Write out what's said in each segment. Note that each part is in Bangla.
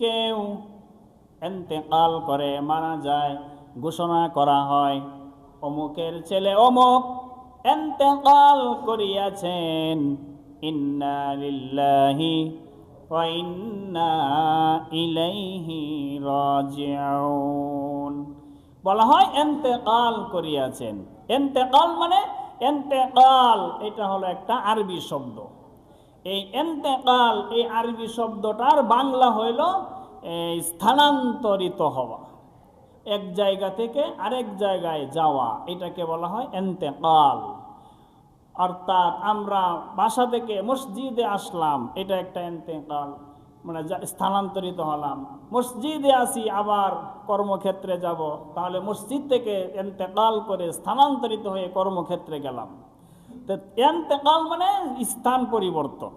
কেউ ইন্তেকাল করে মারা যায়, ঘোষণা করা হয় অমুকের ছেলে অমুক ইন্তেকাল করিয়াছেন, ইন্না লিল্লাহি ওয়া ইন্না ইলাইহি রাজিউন, বলা হয় ইন্তেকাল করিয়াছেন। ইন্তেকাল মানে ইন্তেকাল এটা হলো একটা আরবি শব্দ। এই ইন্তেকাল এই আরবি শব্দটার বাংলা হইল স্থানান্তরিত হওয়া, এক জায়গা থেকে আরেক জায়গায় যাওয়া, এটাকে বলা হয় ইন্তেকাল। অর্থাৎ আমরা বাসা থেকে মসজিদে আসলাম, এটা একটা ইন্তেকাল, মানে স্থানান্তরিত হলাম। মসজিদে আসি আবার কর্মক্ষেত্রে যাব, তাহলে মসজিদ থেকে ইন্তেকাল করে স্থানান্তরিত হয়ে কর্মক্ষেত্রে গেলাম। তো ইন্তেকাল মানে স্থান পরিবর্তন।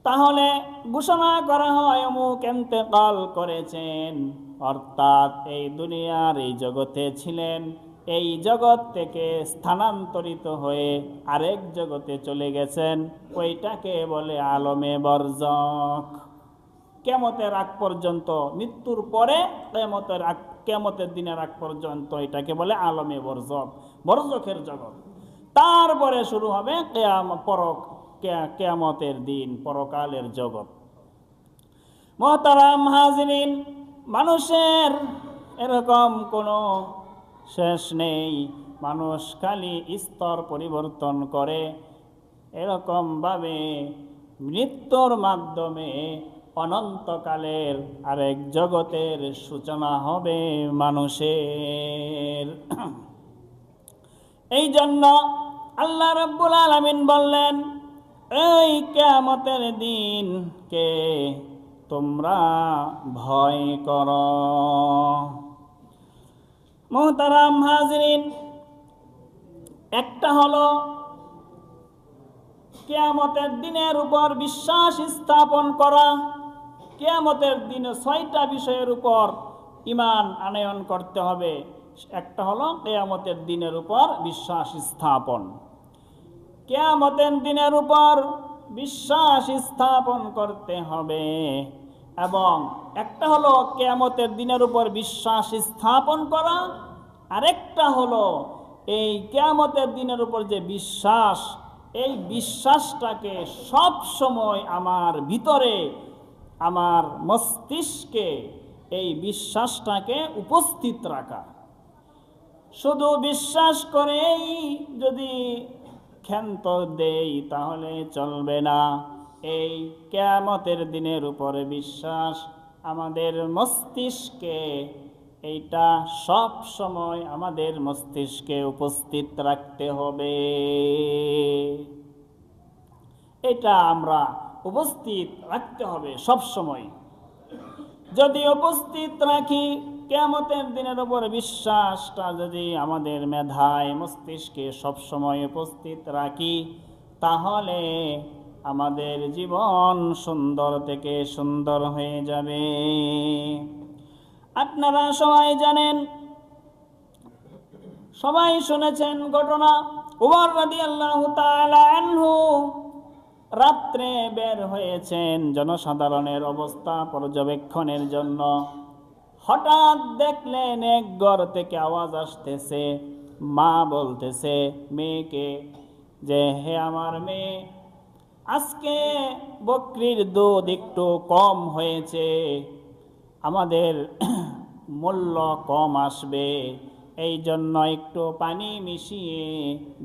তাহলে ঘোষণা করা হয় অমুক ইন্তেকাল করেছেন, অর্থাৎ এই দুনিয়ার এই জগতে ছিলেন, এই জগৎ থেকে স্থানান্তরিত হয়ে আরেক জগতে চলে গেছেন, ওইটাকে বলে আলমে বরজখ। কিয়ামতের আগ পর্যন্ত, মৃত্যুর পরে কিয়ামতের দিনের আগ পর্যন্ত এটাকে বলে আলমে বরজখ, বরজখের জগৎ। তারপরে শুরু হবে কিয়ামতের দিন, পরকালের জগৎ। মুহতারাম হাজিরিন, মানুষের এরকম কোনো শেষ নেই, মানুষ খালি স্তর পরিবর্তন করে। এরকমভাবে মৃত্যুর মাধ্যমে অনন্তকালের আরেক জগতের সূচনা হবে মানুষের। এই জন্য আল্লাহ রাব্বুল আলামিন বললেন, এই কিয়ামতের দিনকে তোমরা ভয় করো। মুহতারাম হাজিরিন, একটা হলো কিয়ামতের দিনের উপর বিশ্বাস স্থাপন করা। কিয়ামতের দিনে 6টা বিষয়ের উপর ঈমান আনয়ন করতে হবে। একটা হলো কিয়ামতের দিনের উপর বিশ্বাস স্থাপন। কিয়ামতের দিনের উপর বিশ্বাস স্থাপন করতে হবে। এবং একটা হলো কিয়ামতের দিনের উপর বিশ্বাস স্থাপন করা, আরেকটা হলো এই কিয়ামতের দিনের উপর যে বিশ্বাস, এই বিশ্বাসটাকে সব সময় আমার ভিতরে, আমার মস্তিষ্কে এই বিশ্বাসটাকে উপস্থিত রাখা। শুধু বিশ্বাস করেই যদি ক্ষান্ত দেই তাহলে চলবে না। এই কিয়ামতের দিনের উপরে বিশ্বাস আমাদের মস্তিষ্কে, এইটা সব সময় আমাদের মস্তিষ্কে উপস্থিত রাখতে হবে। এটা আমরা উপস্থিত রাখতে হবে সব সময়। যদি উপস্থিত রাখি, কিয়ামতের দিনের উপর বিশ্বাসটা যদি আমাদের মেধায় মস্তিষ্কে সবসময় উপস্থিত রাখি, তাহলে আমাদের জীবন সুন্দর থেকে সুন্দর হয়ে যাবে। আপনারা সবাই জানেন, সবাই শুনেছেন ঘটনা, উমর রাদিয়াল্লাহু তাআলা আনহু রাত্রে বের হয়েছেন জনসাধারণের অবস্থা পর্যবেক্ষণের জন্য। হঠাৎ দেখলেন এক ঘর থেকে আওয়াজ আসতেছে। মা বলতেছে মেয়েকে যে, হে আমার মেয়ে, আজকে বকরির দুধ একটু কম হয়েছে, আমাদের মূল্য কম আসবে, এই জন্য একটু পানি মিশিয়ে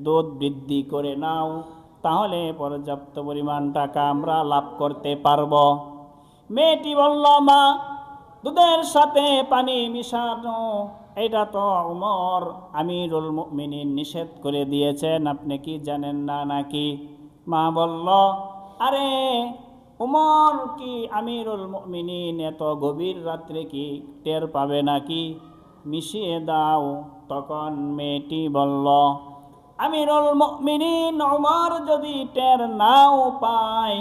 দুধ বৃদ্ধি করে নাও, তাহলে পর্যাপ্ত পরিমাণ টাকা আমরা লাভ করতে পারব। মেয়েটি বলল, মা, দুধের সাথে পানি মিশানো এটা তো উমর আমিরুল মুমিনিন নিষেধ করে দিয়েছেন, আপনি কি জানেন না নাকি? মা বলল, আরে উমর কি আমিরুল মুমিনিন এত গভীর রাত্রে কি টের পাবে নাকি? মিশিয়ে দাও। তখন মেয়েটি বলল, আমিরুল মুমিনিন উমর যদি টের নাও পায়,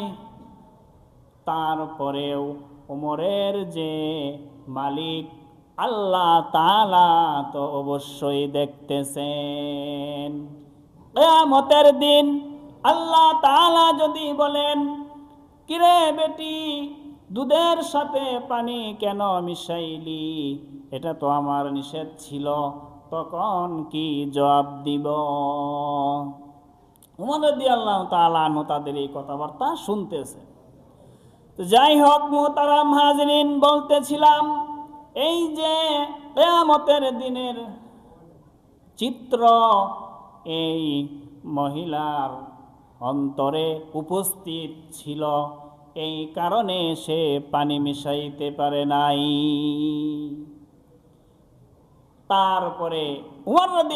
তারপরেও উমরের যে মালিক আল্লাহ তাআলা তো অবশ্যই দেখতেছেন। কিয়ামতের দিন আল্লাহ তাআলা যদি বলেন, কিরে বেটি, দুধের সাথে পানি কেন মিশাইলি? এটা তো আমার নিষেধ ছিল। তখন কি জবাব দিব? উমর রাদিয়াল্লাহু তাআলা আনহু তাদের এই কথাবার্তা শুনতেছে। তো যাই হোক মুহতারাম হাজরিন, বলতেছিলাম এই যে কিয়ামতের দিনের চিত্র এই মহিলার অন্তরে উপস্থিত ছিল, এই কারণে সে পানি মিশাইতে পারে নাই। তারপরে উমর রাদিয়াল্লাহু